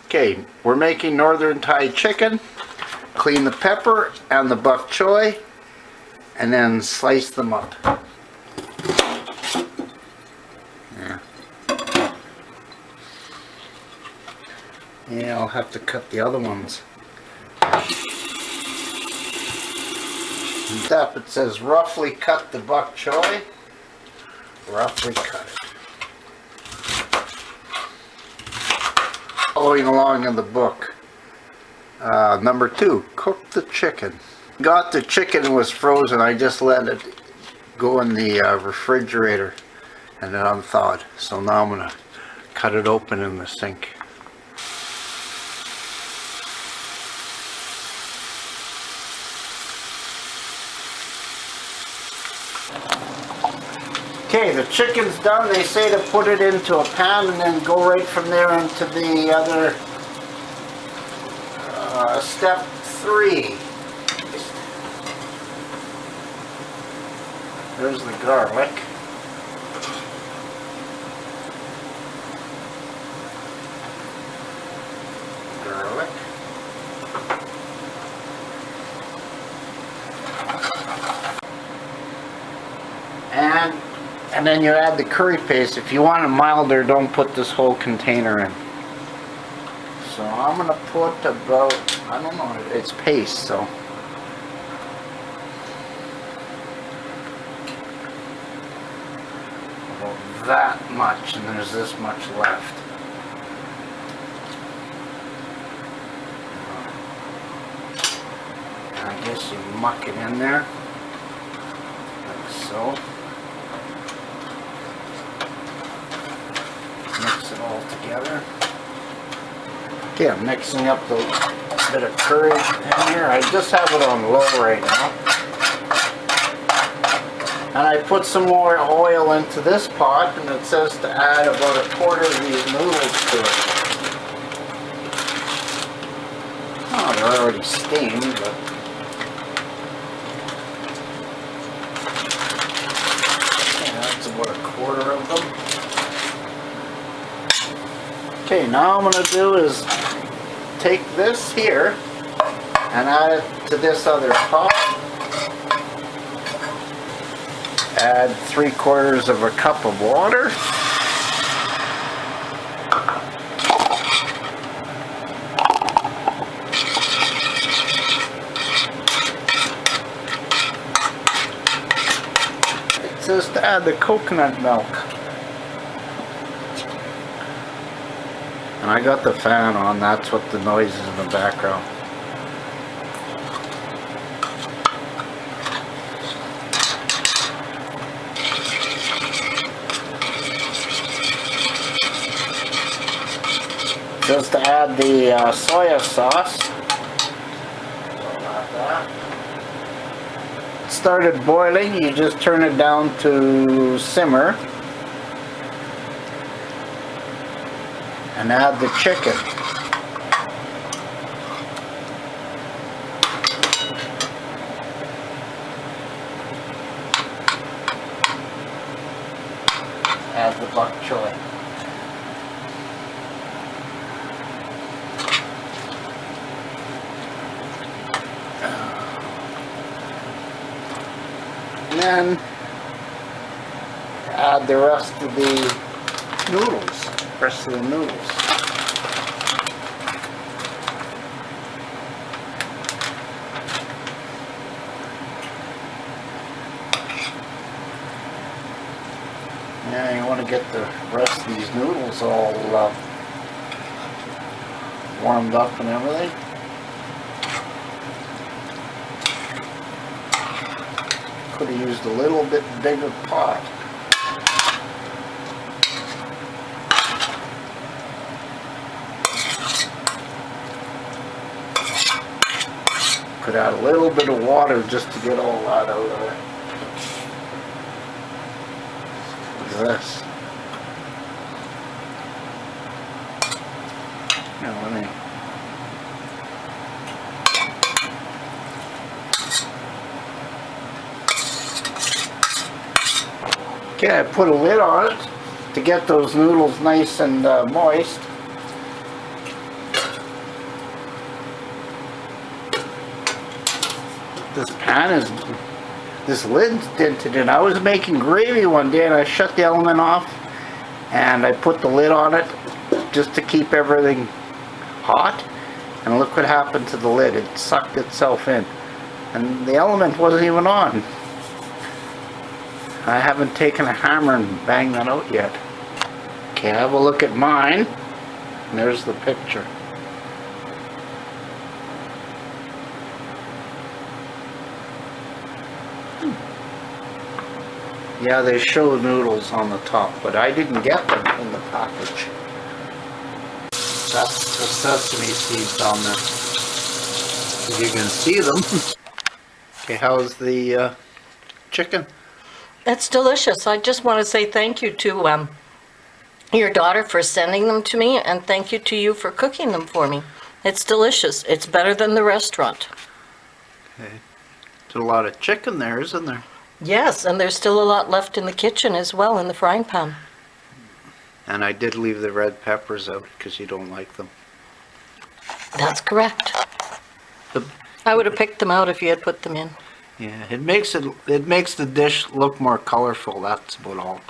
Okay, we're making northern Thai chicken. Clean the pepper and the bok choy and then slice them up. Yeah, I'll have to cut the other ones. Step, it says roughly cut the bok choy. Roughly cut it. Following along in the book. Number 2, cook the chicken. Got the chicken, it was frozen. I just let it go in the refrigerator and it unthawed. So now I'm going to cut it open in the sink. Okay, the chicken's done. They say to put it into a pan and then go right from there into the other step 3. There's the garlic. Garlic. And then you add the curry paste. If you want it milder, don't put this whole container in. So I'm going to put about, I don't know, it's paste, so. About that much, and there's this much left. And I guess you muck it in there, like so. Mix it all together. Okay, I'm mixing up the bit of curry in here. I just have it on low right now. And I put some more oil into this pot, and it says to add about 1/4 of these noodles to it. Oh, they're already steamed, but yeah, that's about 1/4 of them. Okay, now I'm going to do is take this here and add it to this other pot. Add 3/4 of a cup of water. It says to add the coconut milk. And I got the fan on, that's what the noise is in the background. Just to add the soya sauce. It started boiling, you just turn it down to simmer. And add the chicken. Add the bok choy. And then add the rest of the noodles. Rest of the noodles. Yeah, you want to get the rest of these noodles all warmed up and everything. Could have used a little bit bigger pot. Could add a little bit of water just to get all that out of it. Look at this. Now let me. Okay, I put a lid on it to get those noodles nice and moist. this pan is, this lid's dented in. I was making gravy one day and I shut the element off and I put the lid on it just to keep everything hot. And look what happened to the lid. It sucked itself in. And the element wasn't even on. I haven't taken a hammer and banged that out yet. Okay, have a look at mine. And there's the picture. Yeah, they show noodles on the top, but I didn't get them in the package. That's the sesame seeds on there. You can see them. Okay, how's the chicken? That's delicious. I just want to say thank you to your daughter for sending them to me, and thank you to you for cooking them for me. It's delicious. It's better than the restaurant. Okay. There's a lot of chicken there, isn't there? Yes, and there's still a lot left in the kitchen as well, in the frying pan. And I did leave the red peppers out because you don't like them. That's correct. The, I would have picked them out if you had put them in. yeah, it makes the dish look more colorful. That's about all.